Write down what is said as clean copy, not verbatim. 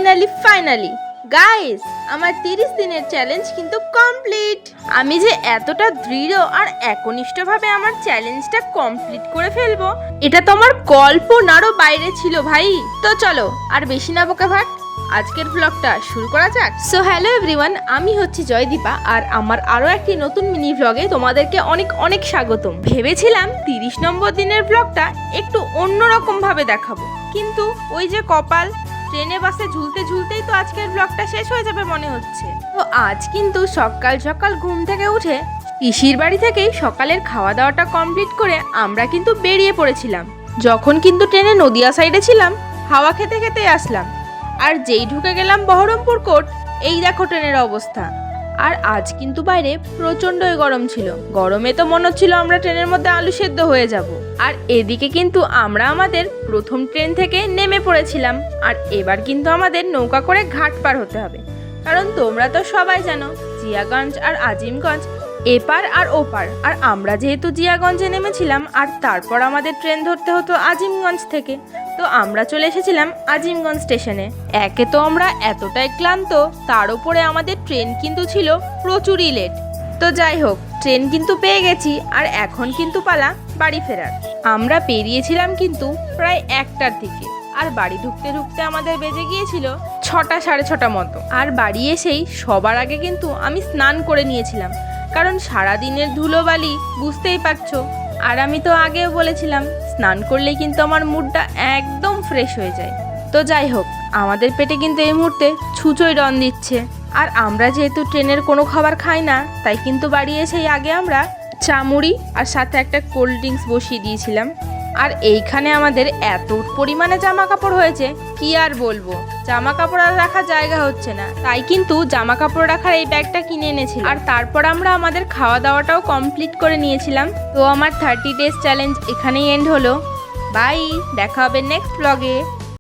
Finally guys, আমার 30 দিনের challenge কিন্তু কমপ্লিট। আমি যে এতটা দৃঢ় আর একনিষ্ঠভাবে আমার চ্যালেঞ্জটা কমপ্লিট করে ফেলবো, এটা তো আমার কল্পনারও বাইরে ছিল ভাই। তো চলো আর বেশি না বকে ভাট, আজকের ব্লগটা শুরু করা যাক। সো হ্যালো এভরিওয়ান, আমি হচ্ছি জয়দীপা আর আমার আরও একটি নতুন মিনি ব্লগে তোমাদেরকে অনেক অনেক স্বাগতম। ভেবেছিলাম 30 নম্বর দিনের ব্লগটা একটু অন্যরকম ভাবে দেখাবো, কিন্তু ওই যে কপাল, ট্রেনে বাসে ঝুলতে ঝুলতেই তো আজকের ব্লগটা শেষ হয়ে যাবে মনে হচ্ছে। তো আজ কিন্তু সকাল সকাল ঘুম থেকে উঠে পিসির বাড়ি থেকেই সকালের খাওয়া দাওয়াটা কমপ্লিট করে আমরা কিন্তু বেরিয়ে পড়েছিলাম। যখন কিন্তু ট্রেনে নদিয়া সাইডে ছিলাম, হাওয়া খেতে খেতেই আসলাম, আর যেই ঢুকে গেলাম বহরমপুর কোর্ট, এই দেখো ট্রেনের অবস্থা। আর আজ কিন্তু বাইরে প্রচণ্ডই গরম ছিল, গরমে তো মনে হচ্ছিল আমরা ট্রেনের মধ্যে আলু সেদ্ধ হয়ে যাব। আর এদিকে কিন্তু আমরা আমাদের প্রথম ট্রেন থেকে নেমে পড়েছিলাম, আর এবার কিন্তু আমাদের নৌকা করে ঘাট পার হতে হবে, কারণ তোমরা তো সবাই জানো জিয়াগঞ্জ আর আজিমগঞ্জ এপার আর ওপার। আর আমরা যেহেতু জিয়াগঞ্জে নেমেছিলাম আর তারপর আমাদের ট্রেন ধরতে হতো আজিমগঞ্জ থেকে, তো আমরা চলে এসেছিলাম আজিমগঞ্জ স্টেশনে। একে তো আমরা এতটাই ক্লান্ত, তার উপরে আমাদের ট্রেন কিন্তু ছিল প্রচুরই লেট। তো যাই হোক, ট্রেন কিন্তু পেয়ে গেছি আর এখন কিন্তু পালা বাড়ি ফেরার। আমরা পেরিয়েছিলাম কিন্তু প্রায় 1টার দিকে, আর বাড়ি ঢুকতে ঢুকতে আমাদের বেজে গিয়েছিল 6টা সাড়ে 6টা মতো। আর বাড়ি এসেই সবার আগে কিন্তু আমি স্নান করে নিয়েছিলাম, কারণ সারাদিনের ধুলোবালি বুঝতেই পারছো। আর আমি তো আগেও বলেছিলাম স্নান করলেই কিন্তু আমার মুডটা একদম ফ্রেশ হয়ে যায়। তো যাই হোক, আমাদের পেটে কিন্তু এই মুহূর্তে ছুঁচোই রন দিচ্ছে। আর আমরা যেহেতু ট্রেনের কোনো খাবার খাই না, তাই কিন্তু বাড়ি এসেই আগে আমরা চা মুড়ি আর সাথে একটা কোল্ড ড্রিঙ্কস বসিয়ে দিয়েছিলাম। আর এইখানে আমাদের এত পরিমাণে জামা কাপড় হয়েছে কি আর বলবো, জামা কাপড় আর রাখার জায়গা হচ্ছে না, তাই কিন্তু জামা কাপড় রাখার এই ব্যাগটা কিনে এনেছি। আর তারপর আমরা আমাদের খাওয়া দাওয়াটাও কমপ্লিট করে নিয়েছিলাম। তো আমার 30 ডেজ চ্যালেঞ্জ এখানেই এন্ড হলো। বাই, দেখা হবে নেক্সট ব্লগে।